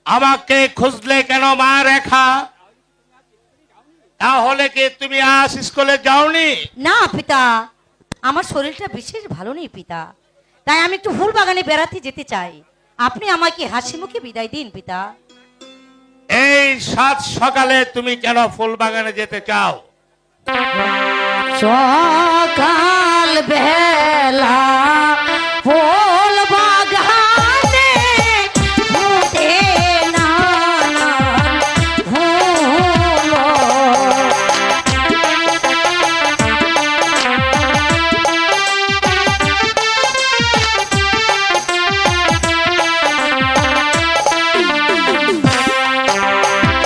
আমাকে খুঁজলে কেন মা রেখা? তাহলে কি তুমি আজ স্কুলে যাওনি? না পিতা, আমার শরীরটা বিশেষ ভালো নেই পিতা, তাই আমি একটু ফুল বাগানে বেড়াতে যেতে চাই। আপনি আমাকে হাসি মুখে বিদায় দিন পিতা। এই সাত সকালে তুমি কেন ফুল বাগানে যেতে চাও? সকাল বেলা ফুল বাগানে ফুটে নানান ফুল।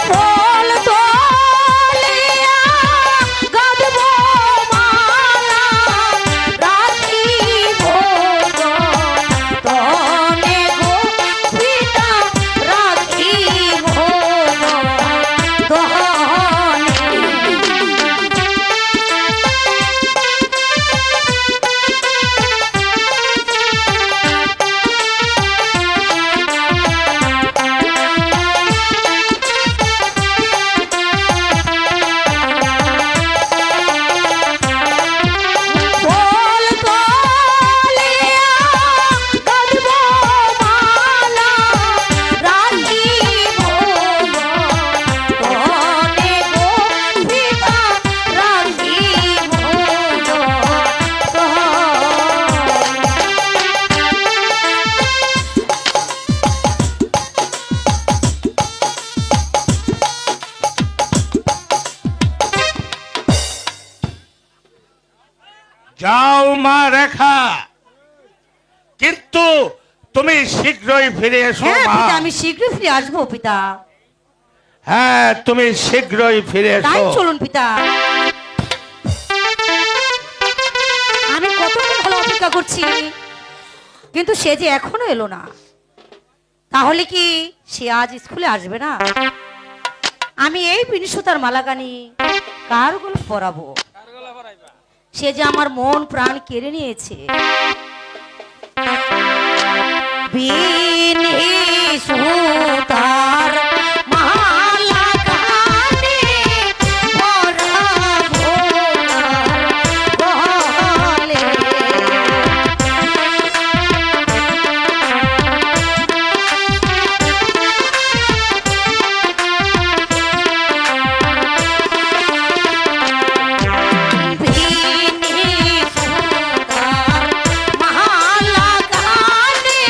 ফুল তোলিয়া গাঁথব মালা, রাখিব যতনে গো পিতা, রাখিব যতনে। ফুল তোলিয়া গাঁথব মালা, রাখিব যতনে গো পিতা, রাখিব যতনে। যাও মা রেখা, কিন্তু তুমি শীঘ্রই ফিরে এসো হ্যাঁ মা। পিতা, আমি শীঘ্রই ফিরে আসবো পিতা। হ্যাঁ, তুমি শীঘ্রই ফিরে তাই এসো। চলুন পিতা। আমি কতক্ষণ হলো অপেক্ষা করছি, কিন্তু সে যে এখনো এলো না। তাহলে কি সে আজ স্কুলে আসবে না? আমি এই বিনিশুতার মালাগানি কার গলে পরাবো? সে যে আমার মন প্রাণ কেড়ে নিয়েছে। বিনিশুতার মালাগানি পরাবো কার গলে। বিনিশুতার মালাগানি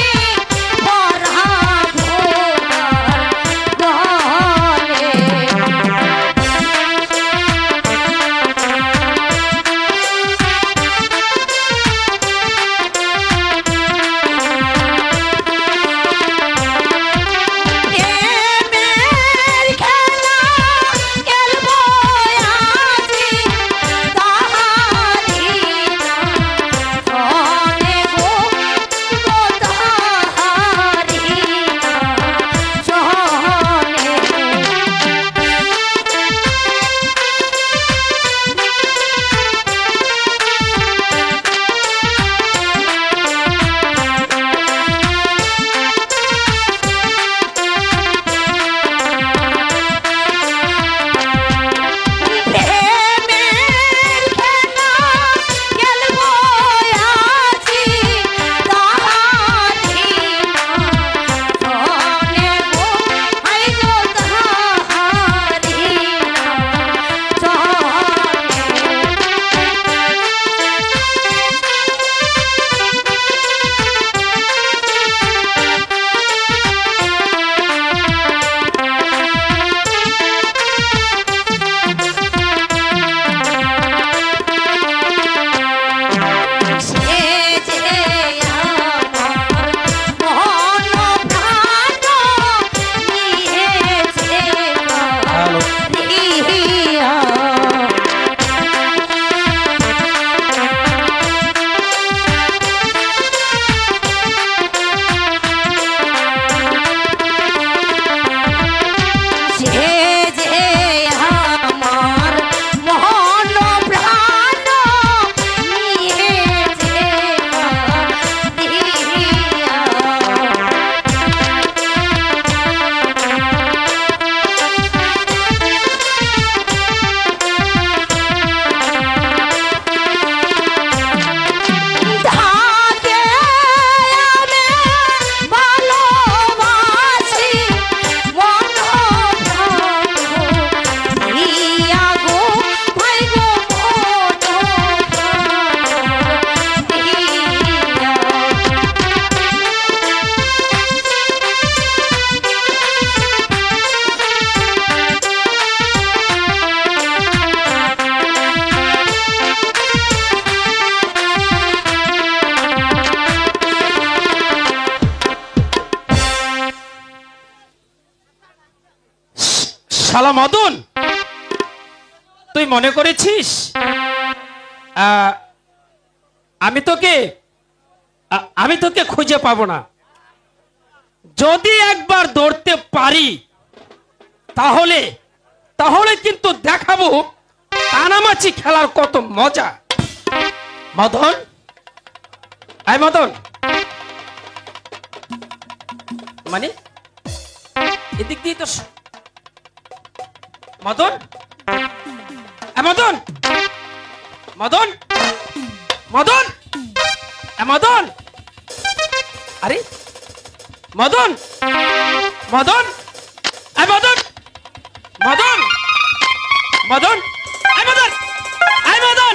শালা মদন, তুই মনে করেছিস আমি তোকে খুঁজে পাবো না? যদি একবার ধরতে পারি তাহলে তাহলে কিন্তু দেখাবো কানামাছি খেলার কত মজা। মদন, আয় মদন, মানে এদিক দিয়ে তো মদন, মদন, মদন, মদন, মদন, আরে মদন, মদন, মদন, মদন, মদন, মদন, মদন,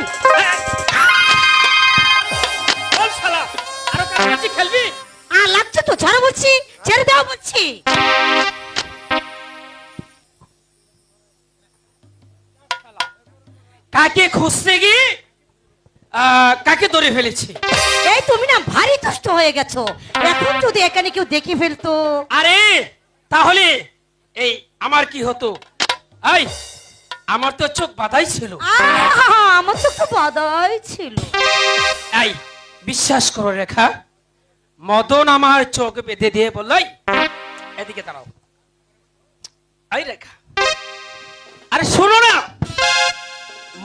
বল শালা, আরো কানামাছি খেলবি? লাগছে তো, ছাড়া বলছি, ছেড়ে দেওয়া বলছি। কাকে খুঁজতে গিয়ে কাকে ধরে ফেলেছি? এই তুমি না ভারী দুষ্ট হয়ে গেছো, এখন যদি এখানে কেউ দেখে ফেলতো। আরে তাহলে এই আমার কি হতো? এই আমার তো চোখ বাঁধাই ছিল। আমার তো একটু বাধাই ছিল। এই বিশ্বাস করো রেখা, মদন আমার চোখ বেঁধে দিয়ে বলল, "এই, এদিকে দাঁড়াও।" এই রেখা, আরে শোনো না,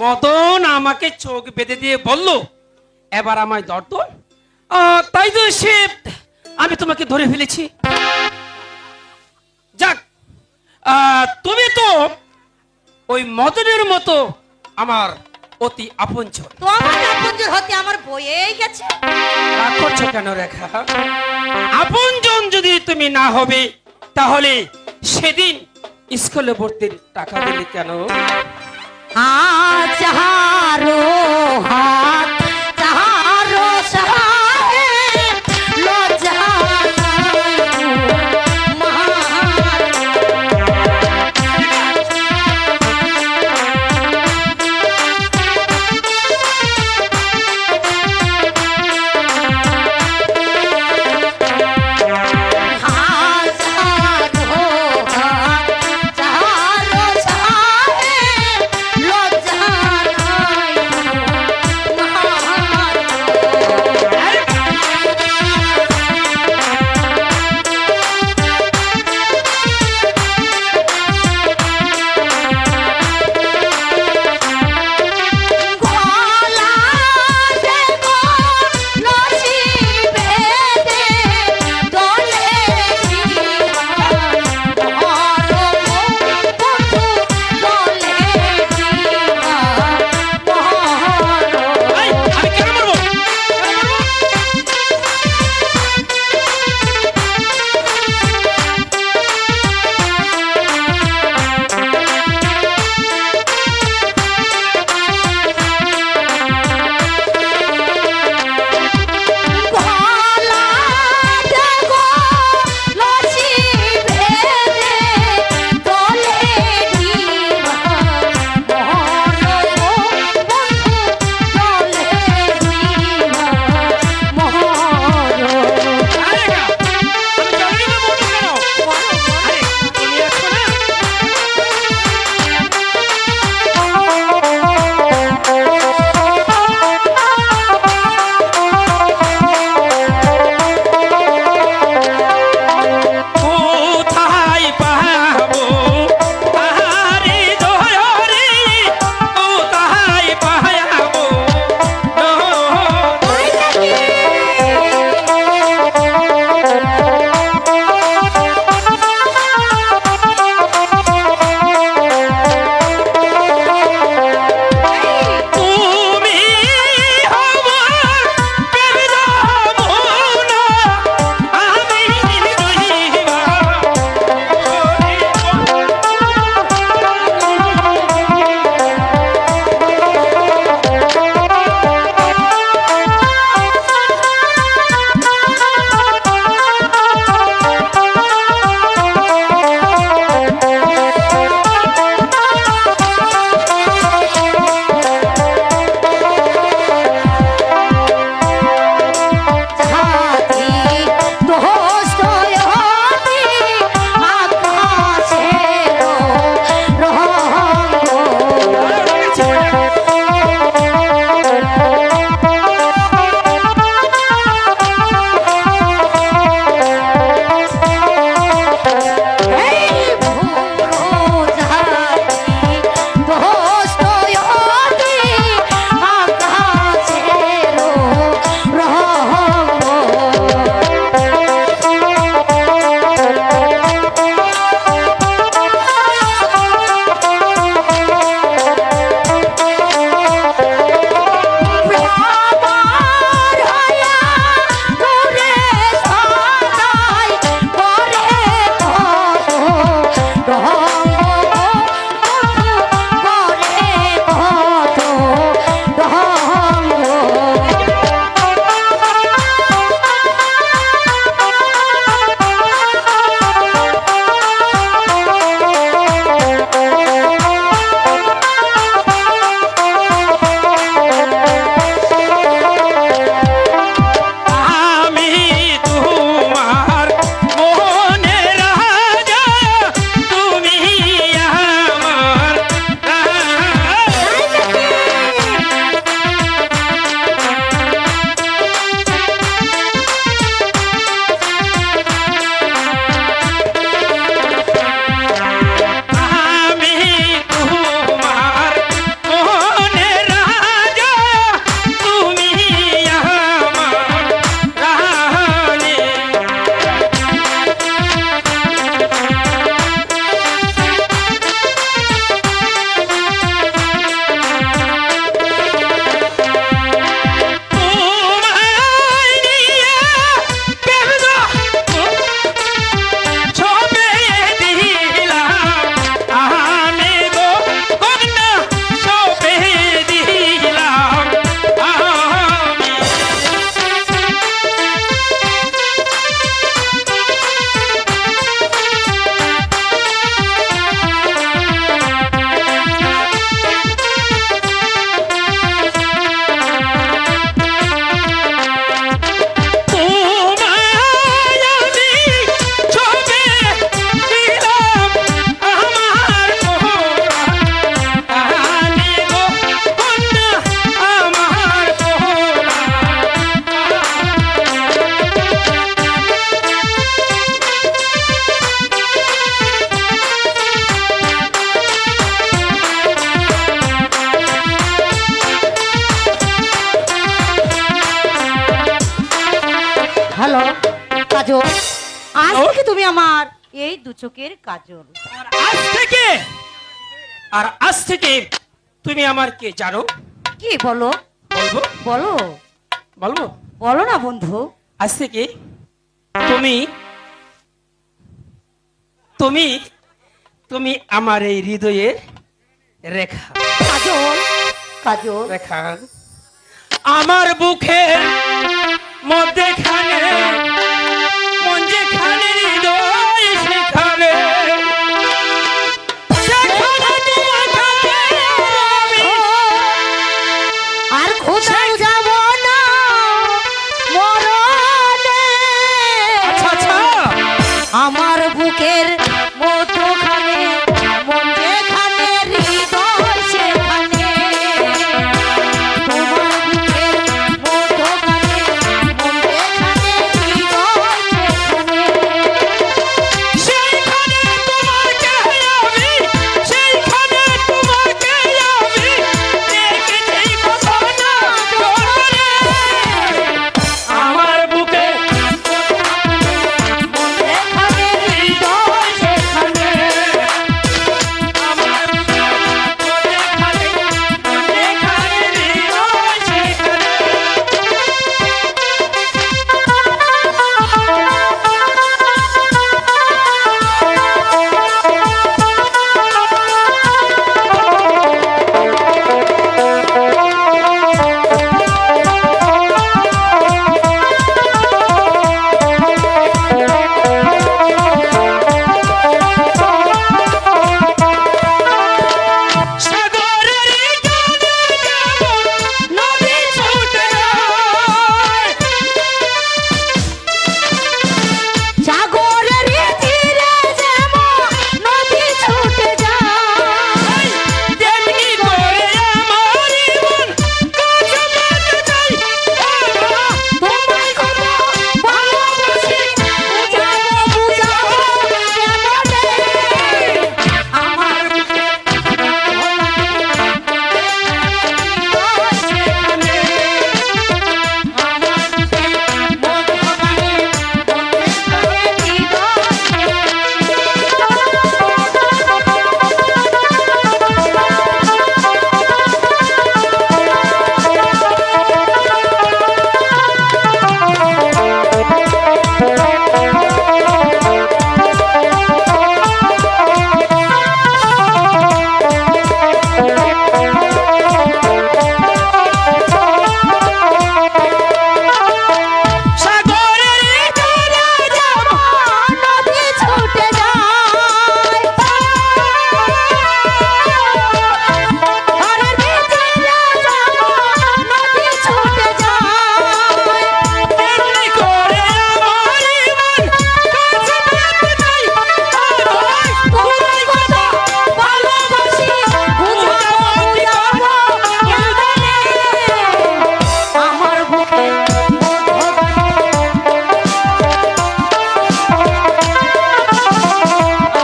মদন আমাকে চোখ বেঁধে দিয়ে বলল এবার আমায় ধরত, তাই তো সে আমি তোমাকে ধরে ফেলেছি। যাক, তুমি তো ওই মদনের মতো আমার অতি আপনজন। তো আমার আপনজন হতে আমার বইয়েই গেছে। রাগ করছো কেন রেখা? আপনজন যদি তুমি না হবে তাহলে সেদিন স্কুলে ভর্তির টাকা দিলে কেন? যাহারো হাত যাহারো সহায় লজ্জা কি তুমি আমার এই দু চোখের কাজল। আর আজ থেকে তুমি আমার কে জানো? কি বলো? বলবো বলো বলবো বলো না বন্ধু। আজ থেকে তুমি তুমি তুমি আমার এই হৃদয়ের রেখা। কাজল কাজল রেখা আমার বুকের মধ্যেখানে, মন যেখানে হৃদয় সেখানে, আর কোথাও যাব না মরণে। আচ্ছা আচ্ছা আমার বুকের মধ্যখানে মন যেখানে হৃদয় সেখানে। তোমার বুকের মধ্যখানে মন যেখানে হৃদয় সেখানে। সেইখানে তোমাকে আমি, সেইখানে তোমাকে আমি দেখেছি কখনো চোখে। আমার বুকে মন যেখানে হৃদয় সেখানে। আমার বুকে মধ্যেখানে, মধ্যেখানে হৃদয় সেখানে। সাগরের জলে যেমন নদী ছুটে যায়, সাগরের তীরে যেমন নদী ছুটে যায়। তেমনি করে আমার মন কাছে পেতে চাই। তোমায় কত ভালোবাসি বুঝাবো বুঝাবো কেমনে। আমার বুকে সাগরের জলে যেমন নদী ছুটে যায়। ঘরের ভিতরে যেমন নদী ছুটে যায়। তেমনি করে আমার মন কাছে পেতে চাই। তোমায় কত ভালোবাসি বুঝাবো বুঝাবো কেমনে। আমার বুকে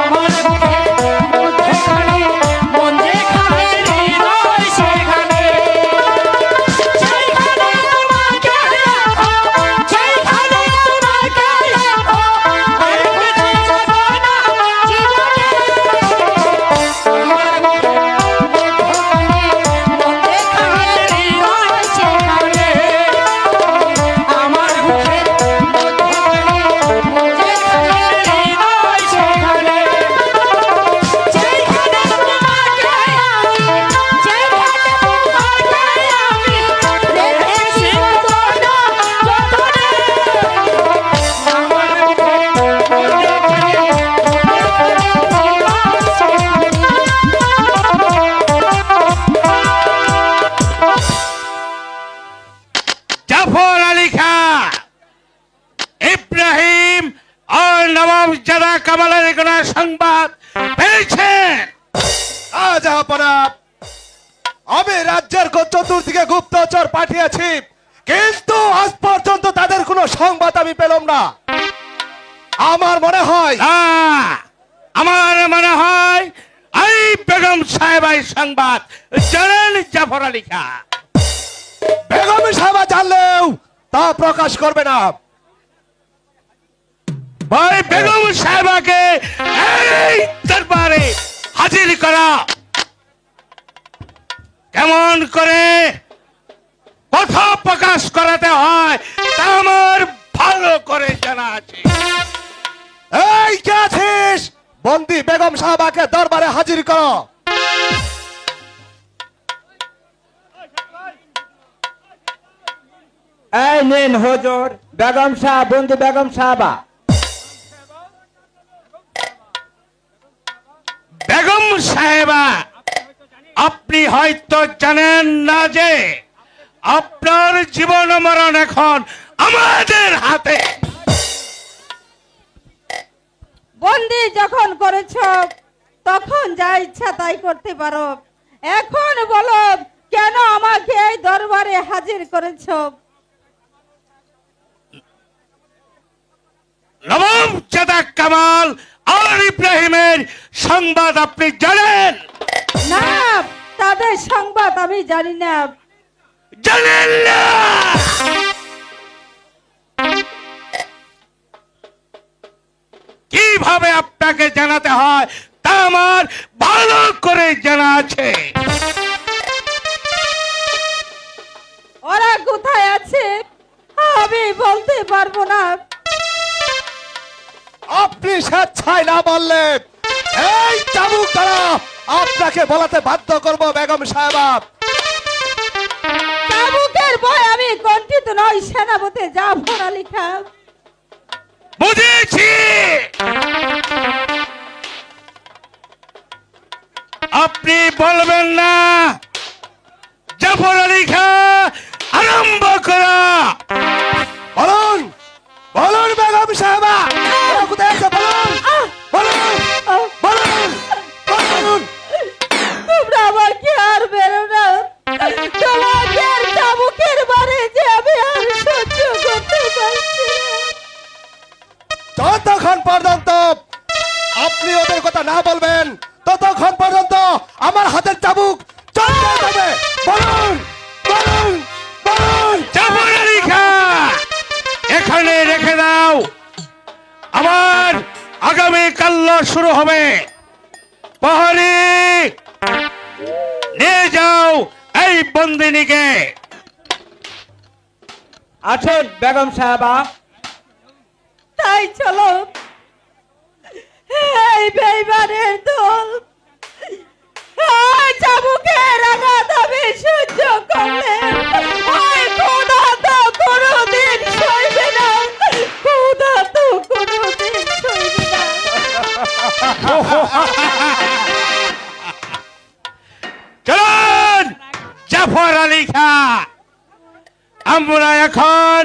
আমার বুকে মধ্যখানে মন যেখানে হৃদয় সেখানে। সেইখানে তোমাকে রাখো, সেইখানে তোমাকে রাখো। আর কোথাও যাব না জীবনে। আমার বুকে মধ্যখানে মন যেখানে হৃদয় সেখানে। আমার বুকে মধ্যখানে মন যেখানে হৃদয় সেখানে। সেইখানে তোমাকে আমি, সেইখানে তোমাকে আমি রেখেছি কখনো যতনে। আমার বুকে মধ্যখানে হৃদয় সেখানে। জাফর আলী খাঁ, ইব্রাহিম আর নবাব জাদা কামালের কোনো সংবাদ পেয়েছেন? রাজাপনা, আমি রাজ্যের চতুর্দিকে গুপ্তচর পাঠিয়েছি, কিন্তু আজ পর্যন্ত তাদের কোনো সংবাদ আমি পেলাম না। আমার মনে হয় আমার মনে হয় এই বেগম সাহেবাই সংবাদ জানেন জাফর আলী খাঁ। বেগম সাহেবা জানলেও তা প্রকাশ করবে না। ভাই বেগম সাহেবাকে এই দরবারে হাজির করা। কেমন করে কথা প্রকাশ করাতে হয় তা আমার ভালো করে জানা আছে। এই কে আছিস? বন্দি বেগম সাহেবাকে দরবারে হাজির করো। এই নিন হুজুর, বেগম সাহেব, বন্ধু বেগম সাহেবা। বেগম সাহেবা, আপনি হয়তো জানেন না যে আপনার জীবন মরণ এখন আমাদের হাতে। বন্দি যখন করেছ তখন যা ইচ্ছা তাই করতে পারো। এখন বলো কেন আমাকে এই দরবারে হাজির করেছ? নবাব জাদা কামাল আর ইব্রাহিমের সংবাদ আপনি জানেন? না, তাদের সংবাদ আমি জানি না। জানেন না? কিভাবে আপনাকে জানাতে হয় তা আমার ভালো করে জানা আছে। ওরা কোথায় আছে আমি বলতে পারবো না। আপনি স্বেচ্ছায় না বললে এই চাবুক দ্বারা আপনাকে বলাতে বাধ্য করব বেগম সাহেবা। চাবুকের ভয় আমি কণ্ঠিত নই, সেনাপতি জাফর আলী খান। বুঝেছি, আপনি বলবেন না। জাফর আলী খান আরম্ভ করা। বলুন বলুন বেগম সাহেবা, ওরা কোথায় আছে বলুন বলুন বলুন বলুন। তোমরা আমাকে আর বেরো না। তোমাকে আর চাবুকের বারে যে আমি আর সহ্য করতে পারছি না। যতক্ষণ পর্যন্ত আপনি ওদের কথা না বলবেন ততক্ষণ পর্যন্ত আমার হাতের চাবুক চলতে যাবে। বলুন বলুন বলুন। জাফর আলী খান এখানে রেখে দাও। আবার আগামী কাল শুরু হবে। প্রহরী নিয়ে যাও এই বন্দিনীকে। আসুন বেগম সাহেবা। তাই চলো, এই বেইমানের দল চাবুকের আঘাত আমি সহ্য করলে ওই খোদা তো কোনোদিন সইবে না। খোদা তো কোনোদিন সইবে না। চলুন জাফর আলী খান, আমরা এখন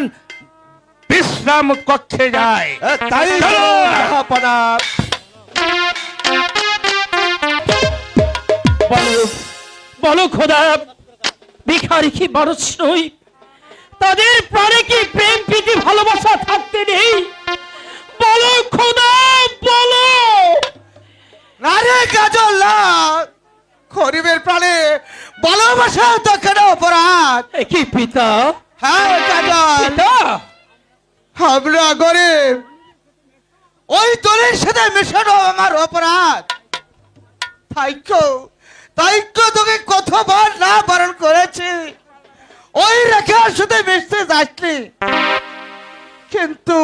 বিশ্রাম কক্ষে যাই। তাই চলো। জাহাপনা। বলো বলো খোদা, ভিখারি কি মানুষ নই? তাদের প্রাণে কি প্রেম প্রীতি ভালোবাসা থাকতে নেই? বলো খোদা বলো। না রে কাজল না, গরিবের প্রাণে ভালোবাসা তো কেন অপরাধ? এ কি পিতা? হ্যাঁ কাজল, পিতা আমরা গরিব, ওই দলের সাথে মেশানো আমার অপরাধ। তাইকো তোকে কতবার না বারণ করেছি ওই রেখার সাথে মিশতে যাসনি, কিন্তু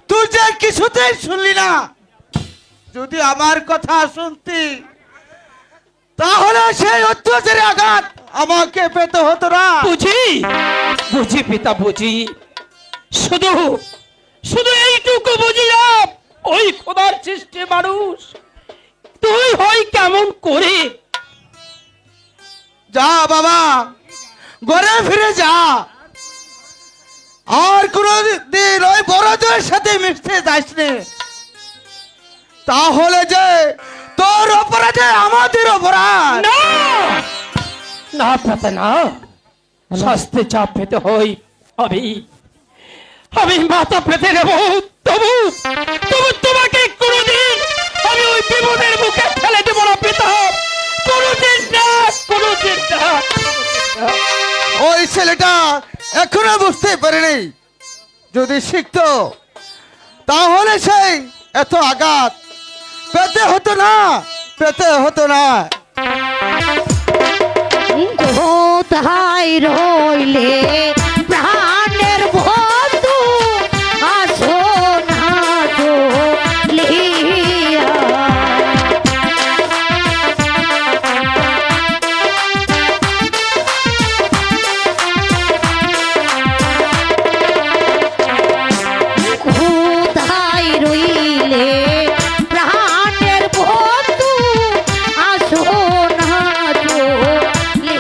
তুই যে কিছুতেই শুনলি না। যদি আমার কথা শুনতি তাহলে সেই অত্যাচারের আঘাত আমাকে পেতে হতো না। বুঝি বুঝি পিতা বুঝি, শুধু শুধু এইটুকু বুঝিলাম, ওই খোদার সৃষ্টি মানুষ তুই হই কেমন করে? যা বাবা, ঘরে ফিরে যা, আর কোনদিন ওই বড়দের সাথে মিশতে যাস নে। তাহলে যে তোর অপরাধে আমাদের অপরাধ। না না পাতা না, শাস্তি চাপ পেতে হই। আমি আমি মাথা পেতে নেব, তবু তবু তোমাকে কোনোদিন আমি ওই বিপদের মুখে ফেলে দেব না পিতা। কোনোদিন না, কোনোদিন না। ওই ছেলেটা এখনো বুঝতে পারেনি। যদি শিখতো তাহলে সেই এত আঘাত পেতে হতো না, পেতে হতো না। কোথায় রইলে প্রাণের বন্ধু, আসো না চলিয়া। কোথায় রইলে প্রাণের বন্ধু, আসো না চলিয়া।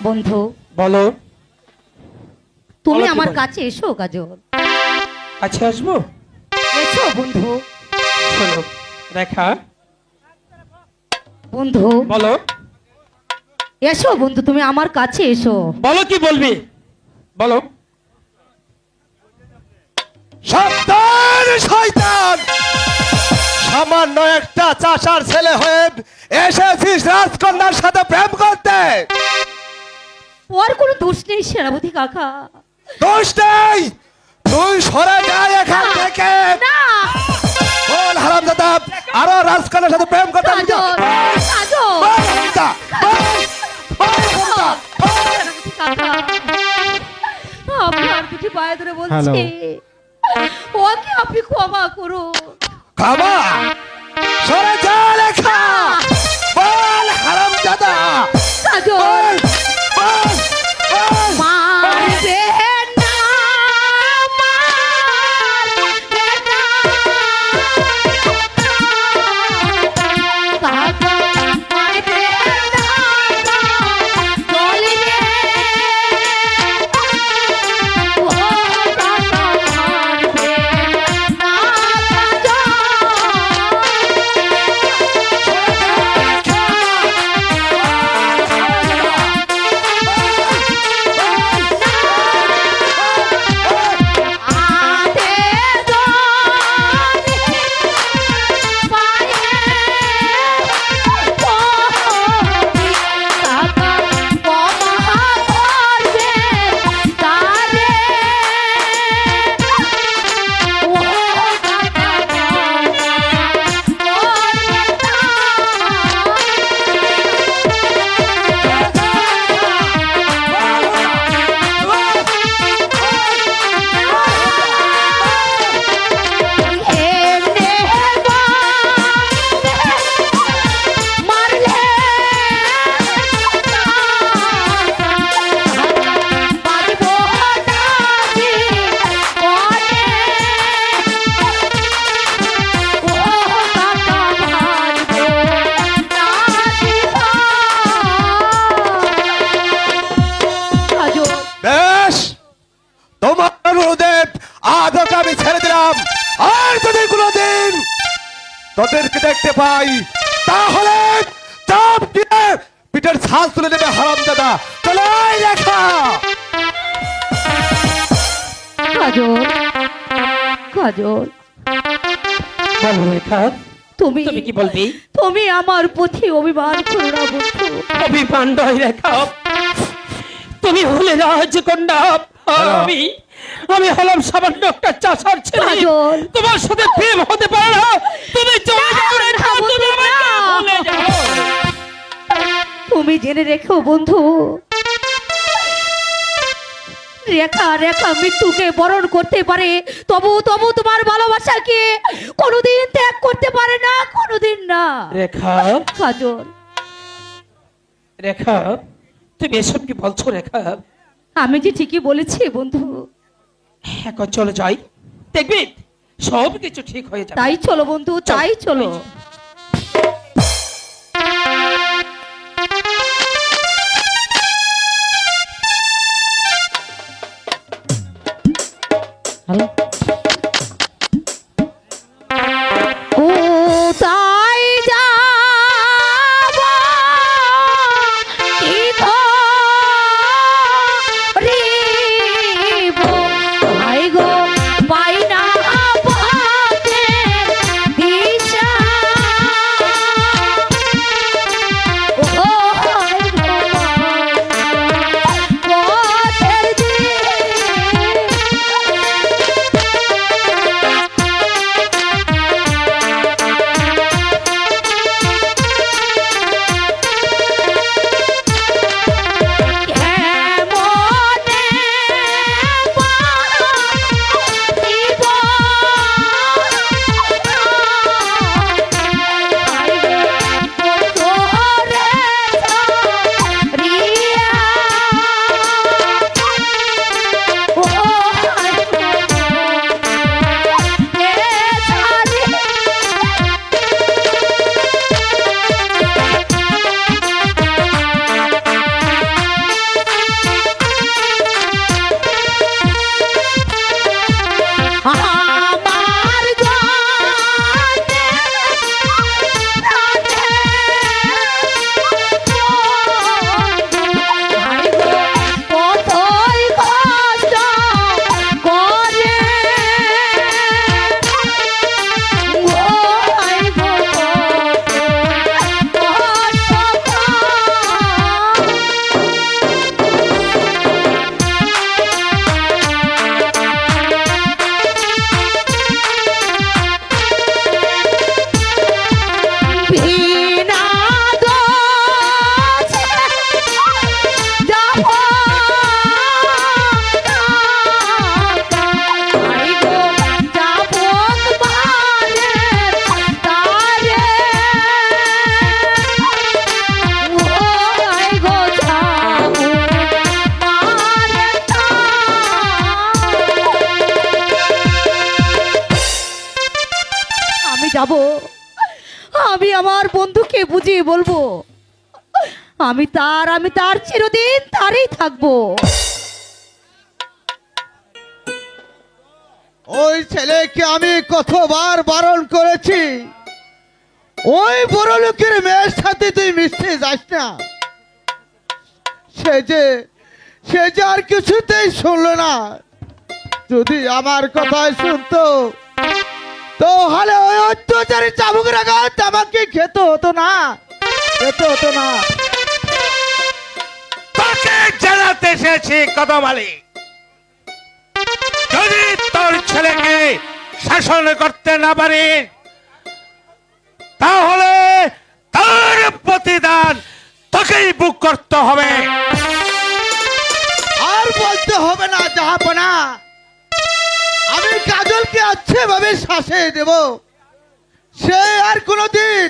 বন্ধু বলো। তুমি বলো কি আমার বলো? কাছে এসো কাজল, কাছে আসবো? এসো বন্ধু। শোনো রেখা, বন্ধু বলো এসো বন্ধু, তুমি আমার কাছে এসো। বলো কি বলবি বলো। সাবধান শয়তান, সামান্য একটা চাষার ছেলে হয়ে এসেছিস রাজকন্যার সাথে প্রেম করতে। ওর কোনো দোষ নেই সেনাপতি কাকা। দোষ নেই, তুই সরে যা এখান থেকে। না বল হারামজাদা, আরো রাজকন্যার সাথে প্রেম করতে আমি কাজল, কাজল, বল হারামজাদা, বল, বল হারামজাদা, বল। সেনাপতি কাকা, আপনার দুটি পায়ে ধরে বলছি, ওকে আপনি ক্ষমা করুন। খাবা, সরে যা লেখা, বল হারামজাদা, কাজল বল, বল, বল। মারবে না, মারবে না। কাকা মারবে না, চলবে। ও কাকা মারবে না, আদে দোনে পায়ে পড়ি, কাকা ক্ষমা করবে তারে। ও কাকা মারলে বাজবো নাকি বলে। ও কাকা মারবে নাকি কাজল। বেশ, তোমার অনুরোধে আজ ওকে আমি ছেড়ে দিলাম। আর যদি কোনোদিন তোদেরকে দেখতে পাই তাহলে চাপ দিয়ে পিঠের ছাল তুলে নেবে হারামজাদা। চলে আয় লেখা। কাজল, কাজল, বলো রেখা, তুমি তুমি কি বলবি? তুমি আমার প্রতি অভিমান করো না বন্ধু। অভিমান নয় রেখা, তুমি হলে রাজকন্যা, আর আমি আমি হলাম সামান্য একটা চাষার ছেলে। কাজল। তোমার সাথে প্রেম হতে পারে না। তুমি চলে যাও রেখা, তুমি আমাকে ভুলে যাও। তুমি জেনে রেখো বন্ধু, রেখা রেখা মৃত্যুকে বরণ করতে পারে, তবু তবু তোমার ভালোবাসাকে কোনোদিন ত্যাগ করতে পারে না, কোনোদিন না। রেখা, কাজল, রেখা, তুমি এসব কি বলছো রেখা? আমি যে ঠিকই বলেছি বন্ধু। এখন চলে যাই, দেখবি সব কিছু ঠিক হয়ে যাবে। তাই চলো বন্ধু, তাই চলো। ও তাই যাব কি করিব, ভাই গো পাই না পথে দিশা। আমার বন্ধুকে বুঝিয়ে বলবো আমি তার চিরদিন তারই থাকবো। ওই ছেলেকে আমি কতবার বারণ করেছি, ওই বড় লোকের মেয়ের সাথে তুই মিশতে যাস না। সে যে আর কিছুতেই শুনলো না। যদি আমার কথাই শুনতো তাহলে ওই অত্যাচারী চাবুকের আঘাত আমাকে খেতে হতো না। তোকে জানাতে এসেছি কদমালি, যদি তোর ছেলেকে শাসন করতে না পারি তাহলে তার প্রতিদান তোকেই বুক করতে হবে। আর বলতে হবে না জাহাপনা, আমি কাজলকে আছে ভাবে শ্বাসে দেব, সে আর কোনোদিন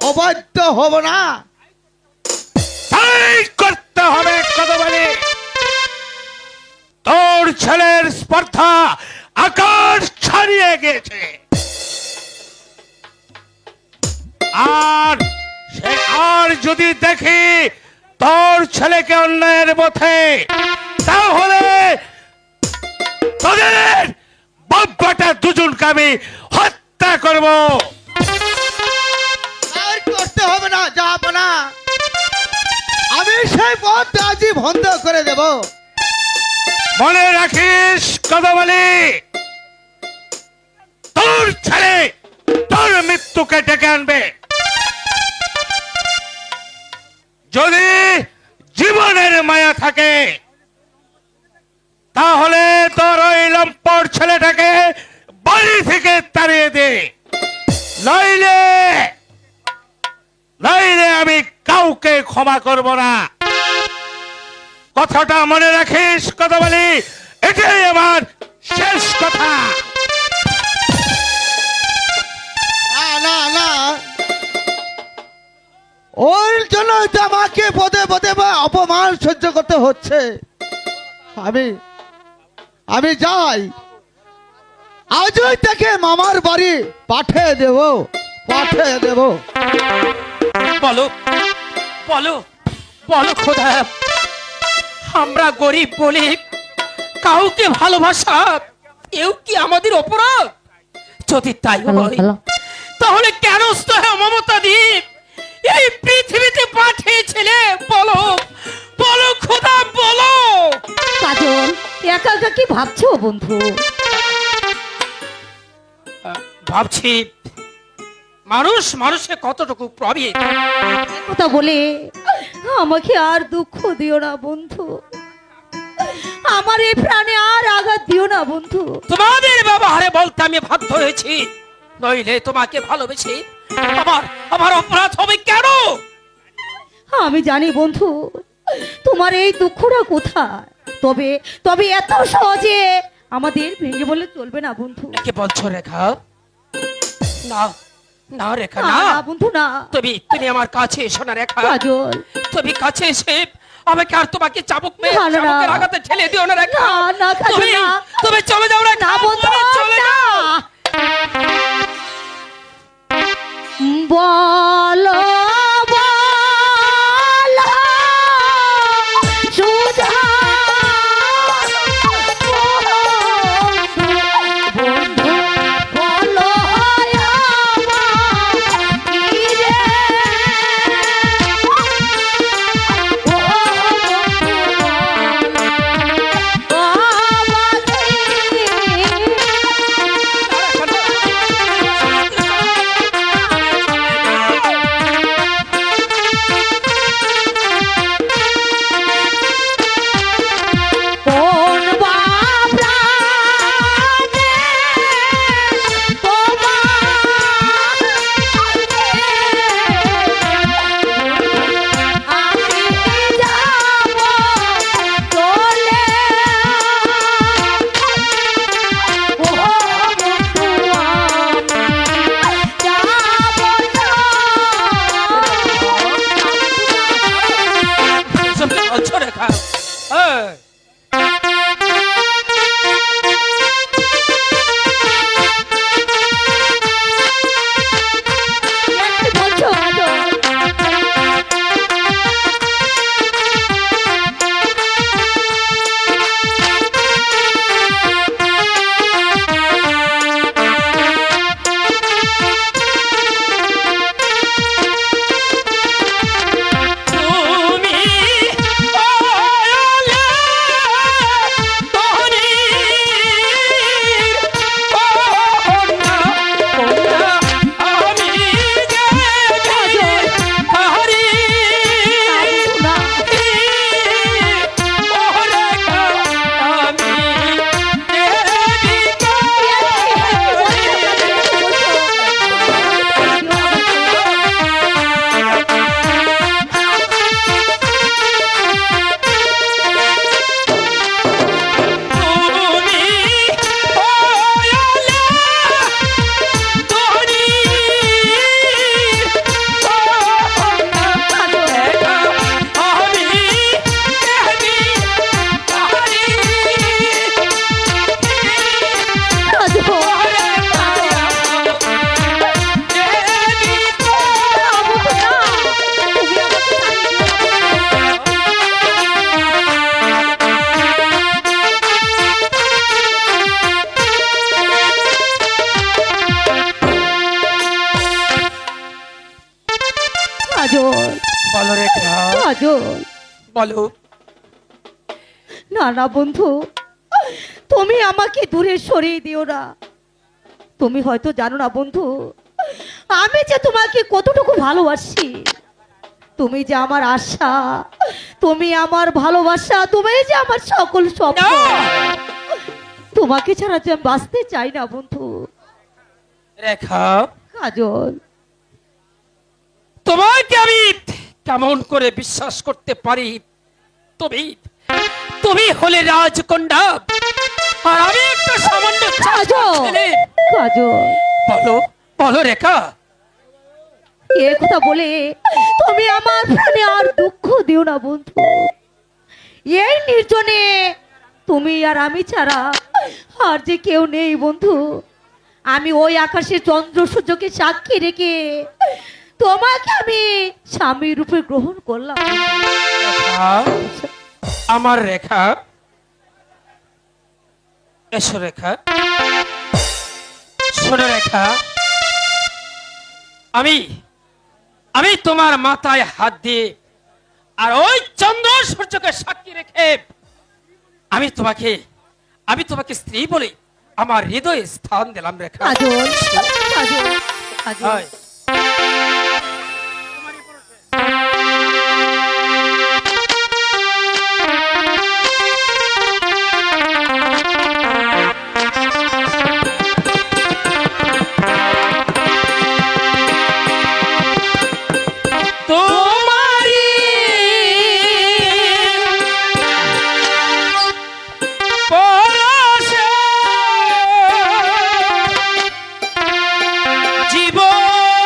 অবাধ্য হব না। তাই করতে হবে কদমালি। তোর ছেলের স্পর্ধা আকাশ ছাড়িয়ে গেছে, আর যদি দেখি তোর ছেলেকে অন্যায়ের পথে, তাহলে তোদের বাপ্পাটা দুজনকে আমি হত্যা করব। আর করতে হবে না জাহাপনা, আমি সেই পথ আজই বন্ধ করে দেব। মনে রাখিস কদমালি, তোর ছেলে তোর মৃত্যুকে ডেকে আনবে। যদি জীবনের মায়া থাকে তাহলে তোর ওই লম্পট ছেলেটাকে বাড়ি থেকে তাড়িয়ে দে, নইলে আমি কাউকে ক্ষমা করব না। কথাটা মনে রাখিস কদমালি, এটাই আমার শেষ কথা। না, ওর জন্য তো আমাকে পদে পদে বা অপমান সহ্য করতে হচ্ছে। আমি যাই, আজই তাকে মামার বাড়ি পাঠিয়ে দেব। বলো বলো বলো খোদা, আমরা গরিব বলে কাউকে ভালোবাসা এও কি আমাদের অপরাধ? যদি তাই হয় তাহলে কেন মমতা দ্বীপ এই পৃথিবীতে পাঠিয়েছিলে? বলো বলো খোদা বলো। কাজল, একা একা কি ভাবছো বন্ধু? ভাবছি মানুষে কতটুকু প্রবীণ। কথা বলে আমাকে আর দুঃখ দিও না বন্ধু, আমার এই প্রাণে আর আঘাত দিও না বন্ধু। তোমাদের ব্যবহারে বলতে আমি বাধ্য হয়েছি, নইলে তোমাকে ভালোবেসে আমার অপরাধ হবে কেন? আমি জানি বন্ধু তোমার এই দুঃখটা কোথায়, তবে এত সহজে আমাদের ভেঙে বলে চলবে না বন্ধু। কি বলছো রেখা? না না রেখা না বন্ধু না, তুমি আমার কাছে এসো না রেখা। কাজল, তুমি কাছে এসে আমাকে আর তোমাকে চাবুক মেরে না, না, না। চাবুকের আঘাতে ঠেলে দিও না রেখা। না, কাজল, না। তুমি চলে যাও রেখা। না বন্ধু, চলে না। যাও। বলো বলো সুধা, বন্ধু বলো কি রে, ও বন্ধু বলো রেখা, কাজল, বলো। না না বন্ধু, তুমি আমাকে দূরে সরিয়ে দিও না। তুমি হয়তো জানো না বন্ধু, আমি যে তোমাকে কতটুকু ভালোবাসি। তুমি যে আমার আশা, তুমি আমার ভালোবাসা, তুমি যে আমার সকল স্বপ্ন। তোমাকে ছাড়া যে আমি বাঁচতে চাই না বন্ধু। রেখা, কাজল, তোমাকে আমি কেমন করে বিশ্বাস করতে পারি? তুমি তুমি হলে রাজকন্যা, আর আমি একটা সামান্য চাষা কাজল, ছেলে। কাজল, বলো বলো রেখা। এ কথা বলে তুমি আমার প্রাণে আর দুঃখ দিও না বন্ধু। এই নির্জনে তুমি আর আমি ছাড়া আর যে কেউ নেই বন্ধু। আমি ওই আকাশে চন্দ্র সূর্যকে সাক্ষী রেখে তোমাকে আমি স্বামীর রূপে গ্রহণ করলাম। রেখা, আমার রেখা, এসো রেখা। শোনো রেখা, আমি আমি তোমার মাথায় হাত দিয়ে আর ওই চন্দ্র সূর্যকে সাক্ষী রেখে আমি তোমাকে স্ত্রী বলে আমার হৃদয়ে স্থান দিলাম রেখা। কাজল, কাজল, কাজল। হয়। তোমারি পরশে জীবন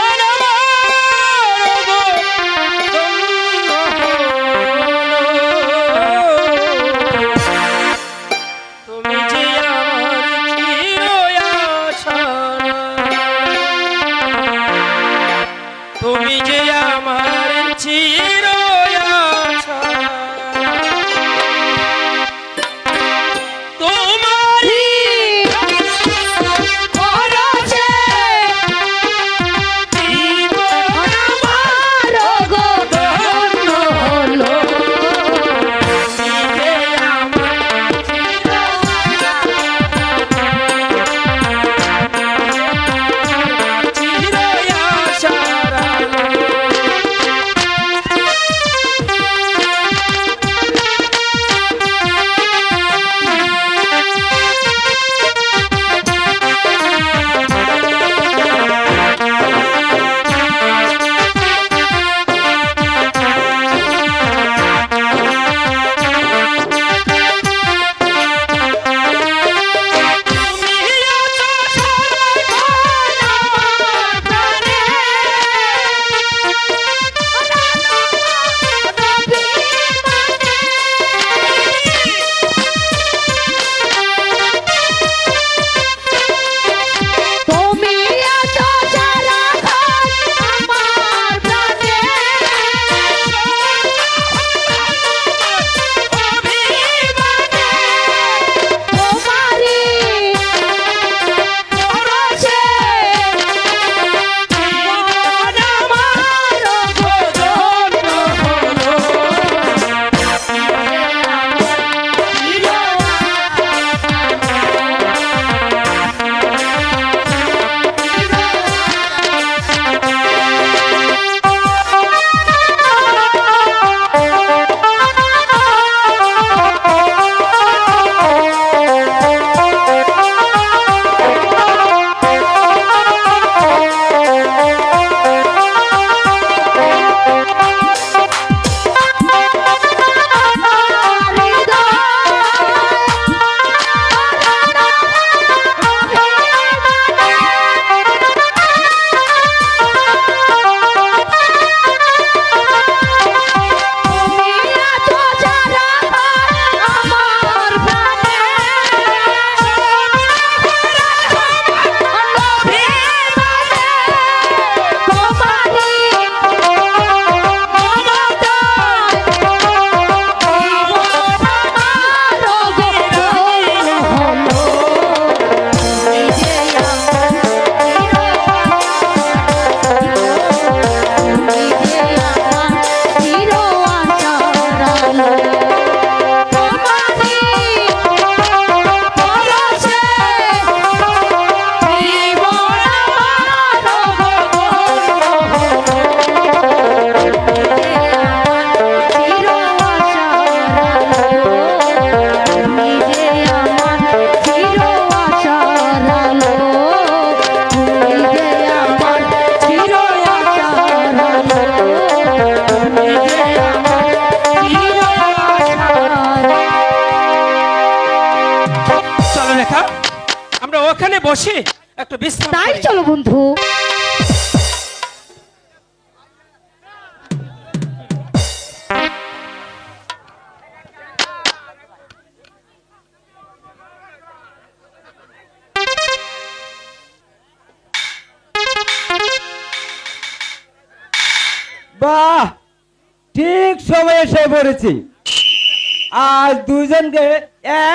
বসে একটু বিশ্রাম তাই করি। চলো বন্ধু। বাহ, ঠিক সময় এসে পড়েছি। আজ দুজনকে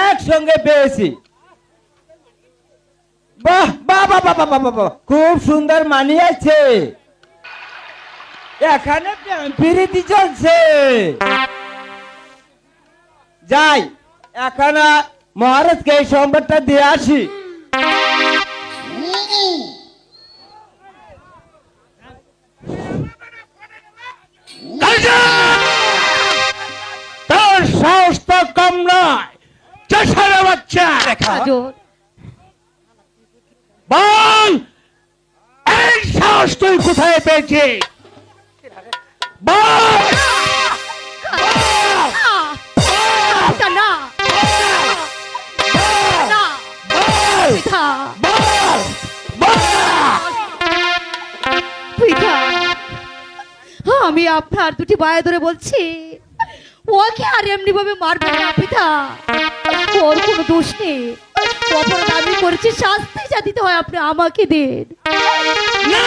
একসঙ্গে পেয়েছি। বাহ বাহ বাহ বাহ বাহ বাহ, খুব সুন্দর মানিয়েছে। এখানে প্রীতি চলছে। যাই, এখন মহারাজকে এই সংবাদটা দিয়ে আসি। তোর সাহস তো কম নয়, চেষারে বাচ্চা। রেখা, কাজল, বল, এই সাহস তুই কোথায় পেয়েছিস? বল। পিতা, না না, পিতা, পিতা, আমি আপনার দুটি বায়ে ধরে বলছি, ওকে আর এমনি ভাবে মারবেন না পিতা। ওর কোনো দোষ নেই, অপরাধ আমি করেছি, শাস্তি যা দিতে হয় আপনি আমাকে দিন। না!